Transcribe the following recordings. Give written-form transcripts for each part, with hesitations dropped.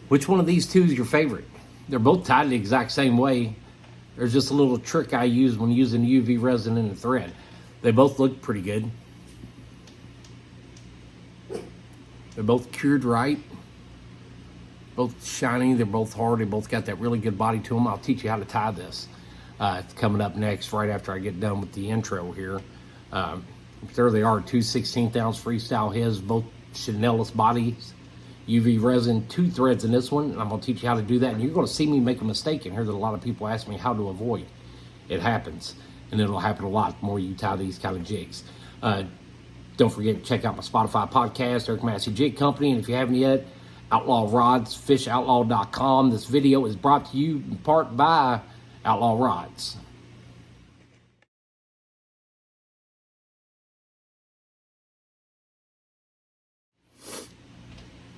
Which one of these two is your favorite? They're both tied the exact same way. There's just a little trick I use when using UV resin in the thread. They both look pretty good. They're both cured right. Both shiny, they're both hard, they both got that really good body to them. I'll teach you how to tie this. It's coming up next, right after I get done with the intro here. There they are, 2 16th ounce freestyle heads, both Chanelist bodies, UV resin, 2 threads in this one, and I'm gonna teach you how to do that. And you're gonna see me make a mistake in here that a lot of people ask me how to avoid. It happens, and it'll happen a lot the more you tie these kind of jigs. Don't forget to check out my Spotify podcast, Eric Massey Jig Company, and if you haven't yet, Outlaw Rods, fishoutlaw.com. This video is brought to you in part by Outlaw Rods.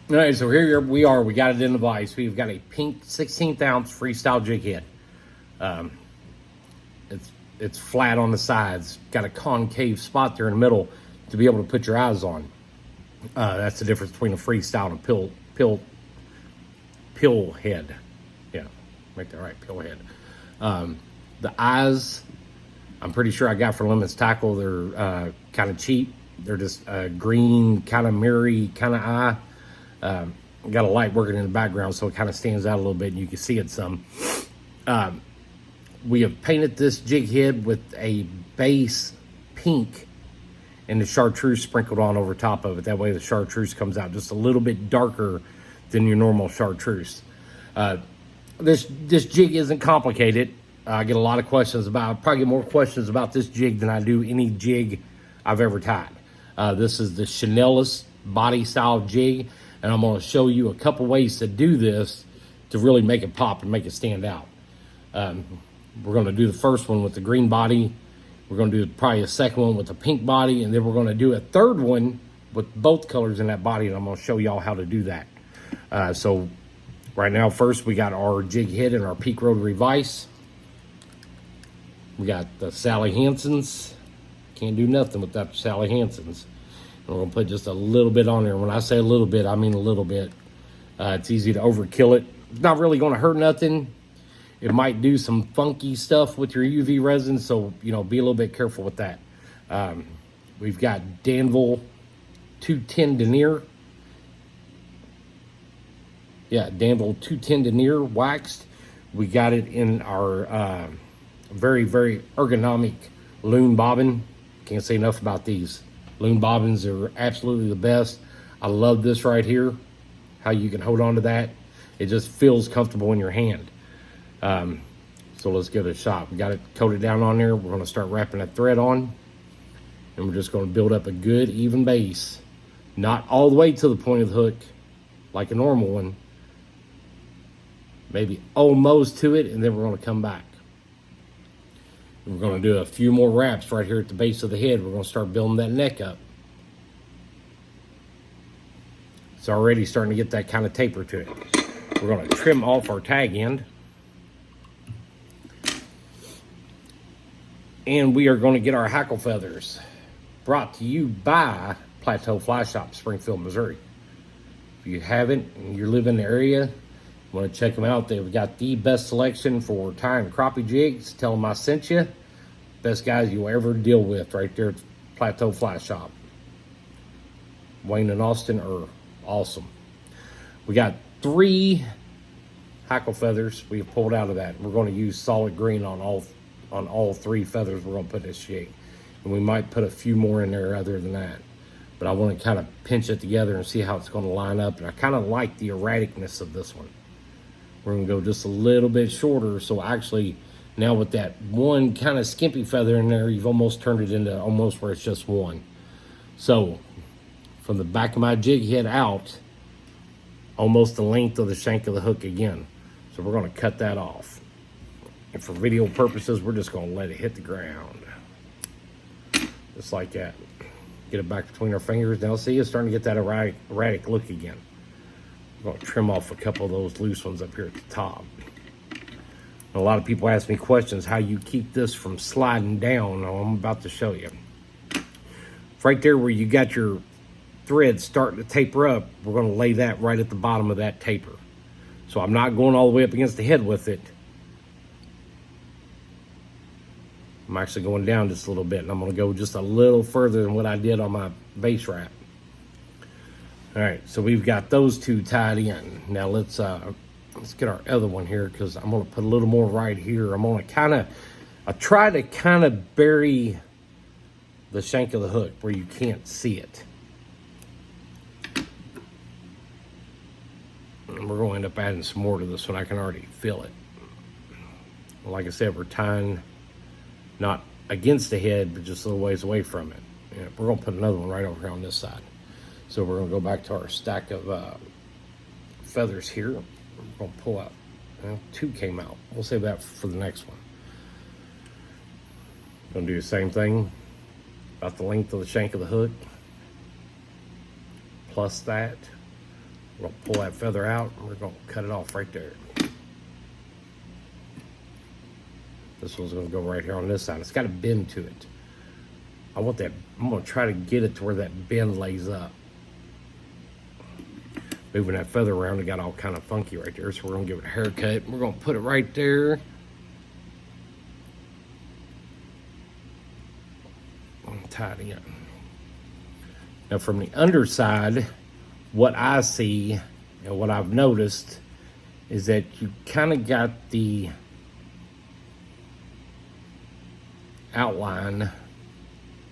All right, so here we are. We got it in the vise. We've got a pink 16th ounce freestyle jig head. It's flat on the sides. Got a concave spot there in the middle to be able to put your eyes on. That's the difference between a freestyle and a pill head. Yeah, make that right, pill head. The eyes, I'm pretty sure I got for Lemons Tackle. They're kind of cheap. They're just green, kind of mirrory kind of eye. Got a light working in the background, so it kind of stands out a little bit, and you can see it some. We have painted this jig head with a base pink and the chartreuse sprinkled on over top of it. That way the chartreuse comes out just a little bit darker than your normal chartreuse. This jig isn't complicated. I get a lot of questions about, probably get more questions about this jig than I do any jig I've ever tied. This is the Chanelist body style jig, and I'm going to show you a couple ways to do this to really make it pop and make it stand out. We're going to do the first one with the green body. We're going to do probably a second one with the pink body, and then we're going to do a third one with both colors in that body, and I'm going to show y'all how to do that. So right now, first we got our jig head and our peak rotary vise. We got the Sally Hansen's. Can't do nothing without the Sally Hansen's. And we're going to put just a little bit on there. When I say a little bit, I mean a little bit. It's easy to overkill it. It's not really going to hurt nothing. It might do some funky stuff with your UV resin, so, you know, be a little bit careful with that. We've got Danville 210 denier. Yeah, Danville 210 denier waxed. We got it in our very, very ergonomic loon bobbin. Can't say enough about these. Loon bobbins are absolutely the best. I love this right here, how you can hold on to that. It just feels comfortable in your hand. So let's give it a shot. We got it coated down on there. We're going to start wrapping that thread on, and we're just going to build up a good even base. Not all the way to the point of the hook like a normal one. Maybe almost to it, and then we're going to come back. We're going to do a few more wraps right here at the base of the head. We're going to start building that neck up. It's already starting to get that kind of taper to it. We're going to trim off our tag end. And we are going to get our hackle feathers, brought to you by Plateau Fly Shop, Springfield, Missouri. If you haven't and you live in the area, you want to check them out. They've got the best selection for tying crappie jigs. Tell them I sent you. Best guys you'll ever deal with right there at Plateau Fly Shop. Wayne and Austin are awesome. We got 3 hackle feathers we have pulled out of that. We're going to use solid green on all 3 feathers we're going to put in this jig. And we might put a few more in there other than that. But I want to kind of pinch it together and see how it's going to line up. And I kind of like the erraticness of this one. We're going to go just a little bit shorter. So actually, now with that one kind of skimpy feather in there, you've almost turned it into almost where it's just one. So from the back of my jig head out, almost the length of the shank of the hook again. So we're going to cut that off. And for video purposes, we're just going to let it hit the ground. Just like that. Get it back between our fingers. Now see, it's starting to get that erratic look again. I'm going to trim off a couple of those loose ones up here at the top. And a lot of people ask me questions, how you keep this from sliding down. Well, I'm about to show you. Right there where you got your thread starting to taper up, we're going to lay that right at the bottom of that taper. So I'm not going all the way up against the head with it. I'm actually going down just a little bit, and I'm going to go just a little further than what I did on my base wrap. All right, so we've got those two tied in. Now let's get our other one here, because I'm going to put a little more right here. I'm going to I try to kind of bury the shank of the hook where you can't see it. And we're going to end up adding some more to this one. I can already feel it. Like I said, we're tying not against the head, but just a little ways away from it. Yeah, we're going to put another one right over here on this side. So we're going to go back to our stack of feathers here. We're going to pull out. Well, 2 came out. We'll save that for the next one. Going to do the same thing. About the length of the shank of the hook. Plus that. We're going to pull that feather out, and we're going to cut it off right there. This one's going to go right here on this side. It's got a bend to it. I want that. I'm going to try to get it to where that bend lays up. Moving that feather around, it got all kind of funky right there. So we're going to give it a haircut. We're going to put it right there. Tie it in. Now from the underside, what I see and what I've noticed is that you kind of got the outline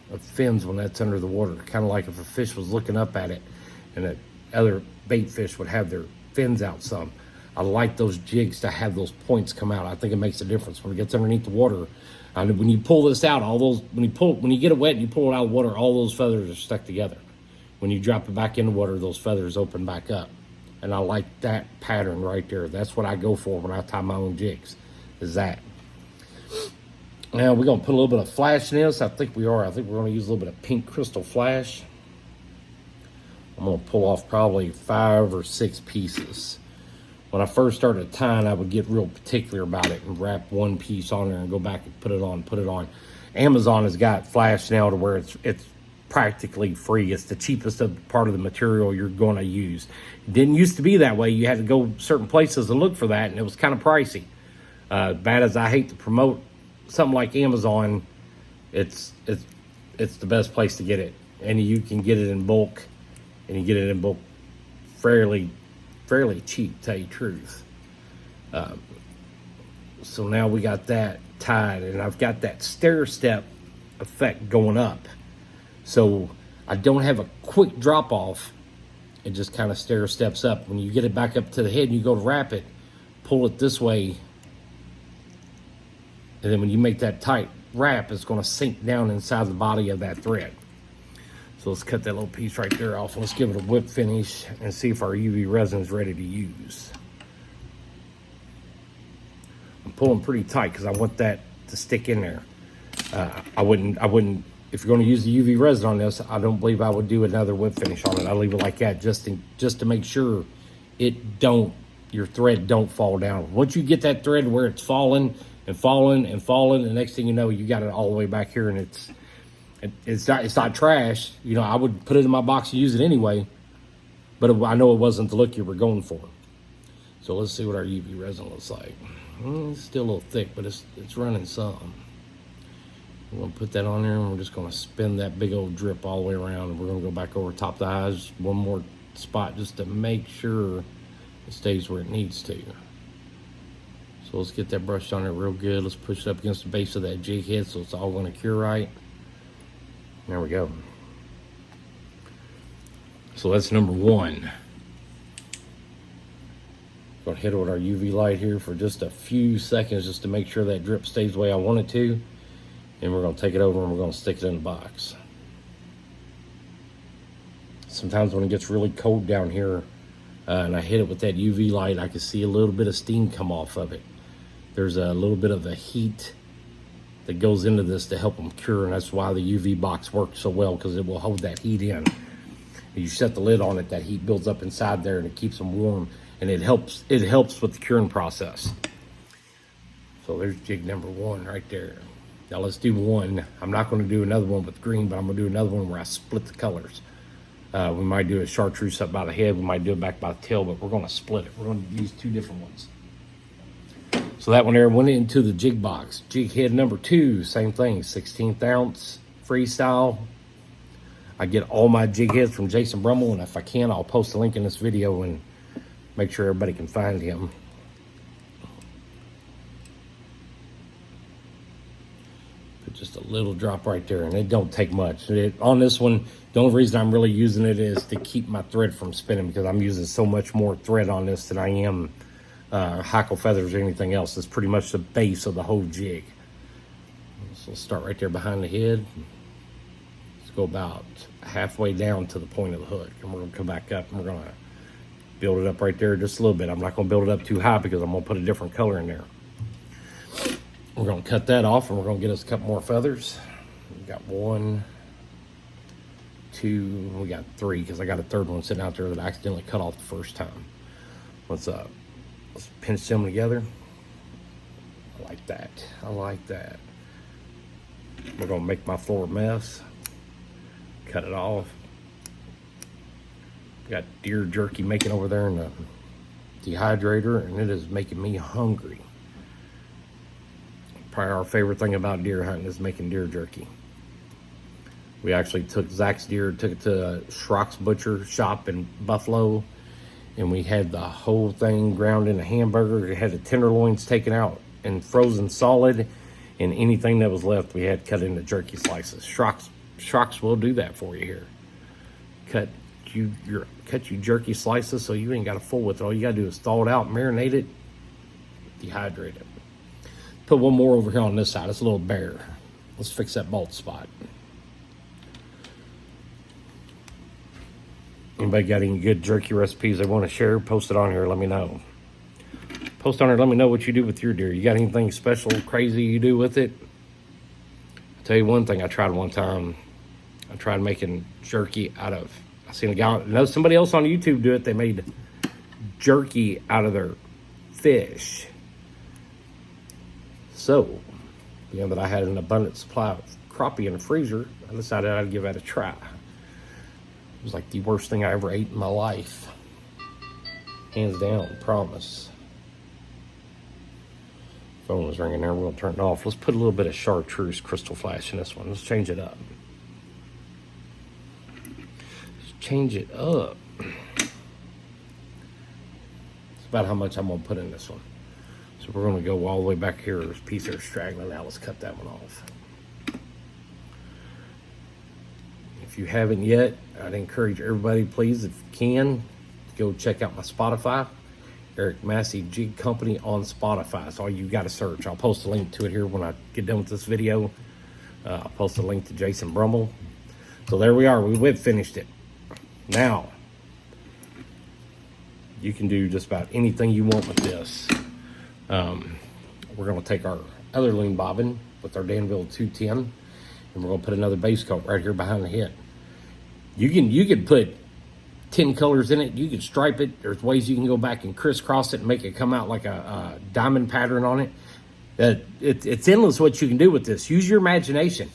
of fins when that's under the water, kind of like if a fish was looking up at it and that other bait fish would have their fins out some. I like those jigs to have those points come out. I think it makes a difference when it gets underneath the water. And when you pull this out, all those, when you get it wet and you pull it out of the water, all those feathers are stuck together. When you drop it back in the water, those feathers open back up. And I like that pattern right there. That's what I go for when I tie my own jigs, is that. Now we're gonna put a little bit of flash in this. I think we're gonna use a little bit of pink crystal flash. I'm gonna pull off probably 5 or 6 pieces. When I first started tying, I would get real particular about it and wrap one piece on there and go back and put it on. Amazon has got flash now to where it's practically free. It's the cheapest part of the material you're going to use. It didn't used to be that way. You had to go certain places to look for that, and it was kind of pricey. Bad as I hate to promote something like Amazon, it's the best place to get it, and you can get it in bulk, and you get it in bulk fairly cheap, to tell you the truth. So now we got that tied, and I've got that stair step effect going up. So I don't have a quick drop off. It just kind of stair steps up. When you get it back up to the head and you go to wrap it, pull it this way. And then when you make that tight wrap, it's going to sink down inside the body of that thread. So let's cut that little piece right there off. Let's give it a whip finish and see if our UV resin is ready to use. I'm pulling pretty tight because I want that to stick in there. I wouldn't, if you're going to use the UV resin on this, I don't believe I would do another whip finish on it. I leave it like that just to make sure your thread don't fall down. Once you get that thread where it's falling and falling and falling, the next thing you know, you got it all the way back here, and it's not trash. You know, I would put it in my box and use it anyway, but I know it wasn't the look you were going for. So let's see what our UV resin looks like. It's still a little thick, but it's running some. We're gonna put that on there, and we're just gonna spin that big old drip all the way around, and we're gonna go back over top the eyes one more spot just to make sure it stays where it needs to. So let's get that brushed on there real good. Let's push it up against the base of that jig head so it's all gonna cure right. There we go. So that's number 1. Gonna hit it with our UV light here for just a few seconds just to make sure that drip stays the way I want it to. And we're gonna take it over and we're gonna stick it in the box. Sometimes when it gets really cold down here and I hit it with that UV light, I can see a little bit of steam come off of it. There's a little bit of a heat that goes into this to help them cure, and that's why the UV box works so well, because it will hold that heat in. You set the lid on it, that heat builds up inside there and it keeps them warm, and it helps with the curing process. So there's jig number 1 right there. Now let's do one. I'm not going to do another one with green, but I'm going to do another one where I split the colors. We might do a chartreuse up by the head. We might do it back by the tail, but we're going to split it. We're going to use two different ones. So that one there went into the jig box. Jig head number 2, same thing, 16th ounce freestyle. I get all my jig heads from Jason Brummel, and if I can, I'll post a link in this video and make sure everybody can find him. Put just a little drop right there, and it don't take much. On this one, the only reason I'm really using it is to keep my thread from spinning, because I'm using so much more thread on this than I am hackle feathers or anything else. It's pretty much the base of the whole jig. So we'll start right there behind the head. Let's go about halfway down to the point of the hook, and we're going to come back up and we're going to build it up right there just a little bit. I'm not going to build it up too high because I'm going to put a different color in there. We're going to cut that off, and we're going to get us a couple more feathers. We got 1, 2, we got 3, because I got a third one sitting out there that I accidentally cut off the first time. Let's pinch them together. I like that. I like that. We're going to make my floor a mess. Cut it off. Got deer jerky making over there in the dehydrator, and it is making me hungry. Probably our favorite thing about deer hunting is making deer jerky. We actually took Zach's deer, took it to Schrock's butcher shop in Buffalo, and we had the whole thing ground in a hamburger. It had the tenderloins taken out and frozen solid, and anything that was left we had cut into jerky slices. Schrock's will do that for you here. Cut you jerky slices so you ain't got to fool with it. All you got to do is thaw it out, marinate it, dehydrate it. Put one more over here on this side. It's a little bare. Let's fix that bald spot. Anybody got any good jerky recipes they want to share? Post it on here. Let me know. Post on here. Let me know what you do with your deer. You got anything special, crazy you do with it? I'll tell you one thing I tried one time. I tried making jerky out of, I seen a guy, somebody else on YouTube do it. They made jerky out of their fish. So, being that I had an abundant supply of crappie in the freezer, I decided I'd give that a try. It was like the worst thing I ever ate in my life. Hands down, promise. Phone was ringing there. We're going to turn it off. Let's put a little bit of chartreuse crystal flash in this one. Let's change it up. Let's change it up. It's about how much I'm going to put in this one. So we're going to go all the way back here. There's a piece there straggling. Now let's cut that one off. If you haven't yet, I'd encourage everybody, please, if you can, go check out my Spotify. Eric Massey Jig Company on Spotify. That's all you got to search. I'll post a link to it here when I get done with this video. I'll post a link to Jason Brummel. So there we are. We whip finished it. Now, you can do just about anything you want with this. We're going to take our other loon bobbin with our Danville 210, and we're going to put another base coat right here behind the head. You can put 10 colors in it. You can stripe it. There's ways you can go back and crisscross it and make it come out like a diamond pattern on it. It's endless what you can do with this. Use your imagination.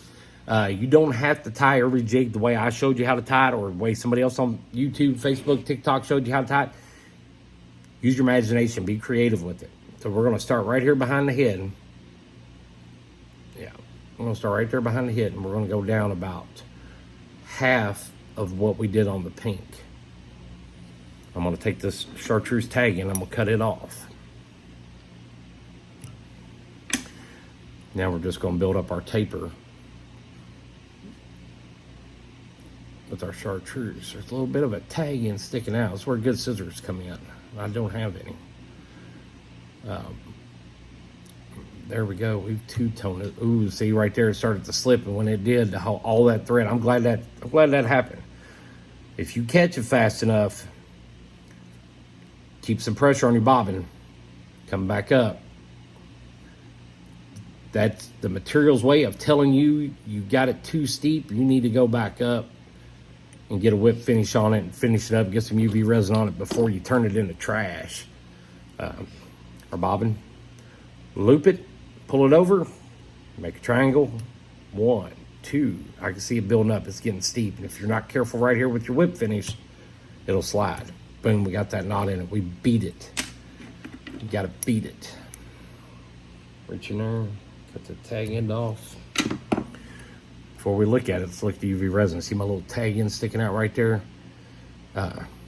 You don't have to tie every jig the way I showed you how to tie it, or the way somebody else on YouTube, Facebook, TikTok showed you how to tie it. Use your imagination. Be creative with it. So we're going to start right here behind the head. Yeah, we're going to start right there behind the head, and we're going to go down about half of what we did on the pink. I'm going to take this chartreuse tag and I'm going to cut it off. Now we're just going to build up our taper with our chartreuse. There's a little bit of a tag in sticking out. That's where good scissors come in. I don't have any. There we go. We've two-toned it. Ooh, see right there, it started to slip, and when it did, all that thread, I'm glad that happened. If you catch it fast enough, keep some pressure on your bobbin, come back up. That's the material's way of telling you you got it too steep. You need to go back up and get a whip finish on it and finish it up. Get some UV resin on it before you turn it into trash. Our bobbin, loop it, pull it over, make a triangle. 1, 2. I can see it building up. It's getting steep. And if you're not careful right here with your whip finish, it'll slide. Boom, we got that knot in it. We beat it. You got to beat it. Reach in there, cut the tag end off. Before we look at it, let's look at the UV resin. See my little tag end sticking out right there?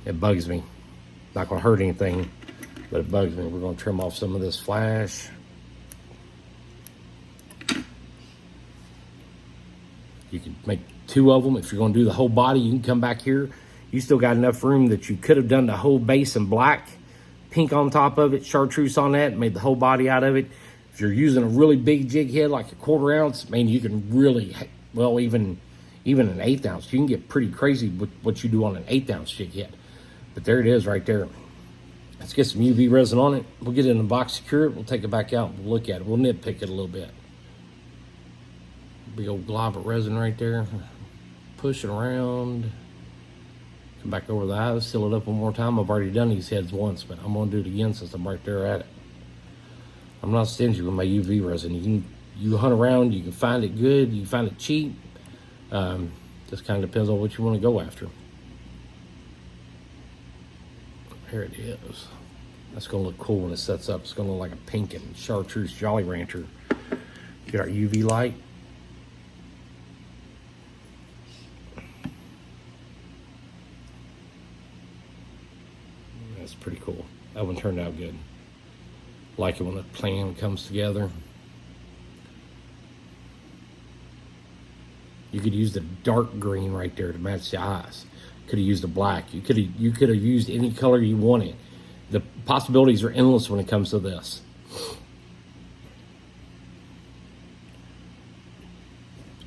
It bugs me. Not gonna hurt anything, but it bugs me. We're gonna trim off some of this flash. You can make 2 of them. If you're gonna do the whole body, you can come back here. You still got enough room that you could have done the whole base in black, pink on top of it, chartreuse on that, made the whole body out of it. If you're using a really big jig head, like a 1/4 ounce, man, you can really, well, even an 1/8 ounce, you can get pretty crazy with what you do on an 1/8 ounce jig head. But there it is right there. Let's get some UV resin on it. We'll get it in the box, secure it. We'll take it back out and we'll look at it. We'll nitpick it a little bit. Big old glob of resin right there. Push it around. Come back over the eyes, seal it up one more time. I've already done these heads once, but I'm gonna do it again since I'm right there at it. I'm not stingy with my UV resin. You hunt around, you can find it good, you can find it cheap. Just kind of depends on what you want to go after. Here it is. That's gonna look cool when it sets up. It's gonna look like a pink and chartreuse Jolly Rancher. Get our UV light. That's pretty cool. That one turned out good. Like it when the plan comes together. You could use the dark green right there to match the eyes. Could have used the black. You could have used any color you wanted. The possibilities are endless when it comes to this.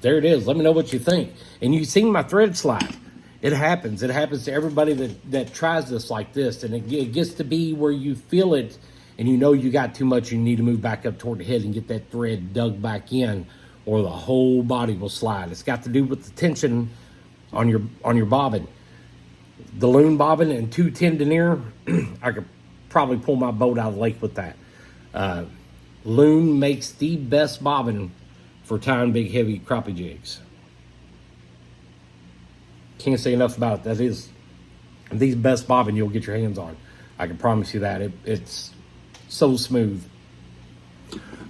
There it is. Let me know what you think. And you've seen my thread slide. It happens. It happens to everybody that tries this like this. And it gets to be where you feel it and you know you got too much. You need to move back up toward the head and get that thread dug back in, or the whole body will slide. It's got to do with the tension on your bobbin. The loon bobbin and 210 denier, I could probably pull my boat out of the lake with that. Loon makes the best bobbin for tying big, heavy crappie jigs. Can't say enough about it. That is the best bobbin you'll get your hands on. I can promise you that. It's so smooth.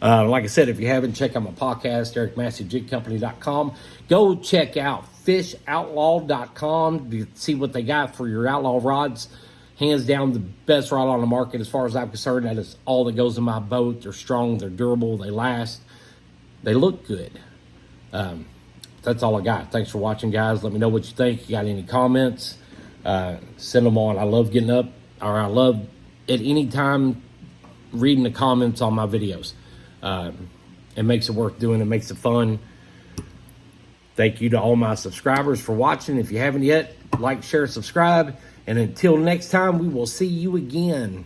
Like I said, if you haven't, check out my podcast, EricMasseyJigCompany.com. Go check out FishOutlaw.com to see what they got for your outlaw rods. Hands down, the best rod on the market as far as I'm concerned. That is all that goes in my boat. They're strong, they're durable, they last, they look good. That's all I got. Thanks for watching, guys. Let me know what you think. You got any comments, send them on. I love getting up, or I love at any time reading the comments on my videos. It makes it worth doing. It makes it fun. Thank you to all my subscribers for watching. If you haven't yet, like, share, subscribe. And until next time, we will see you again.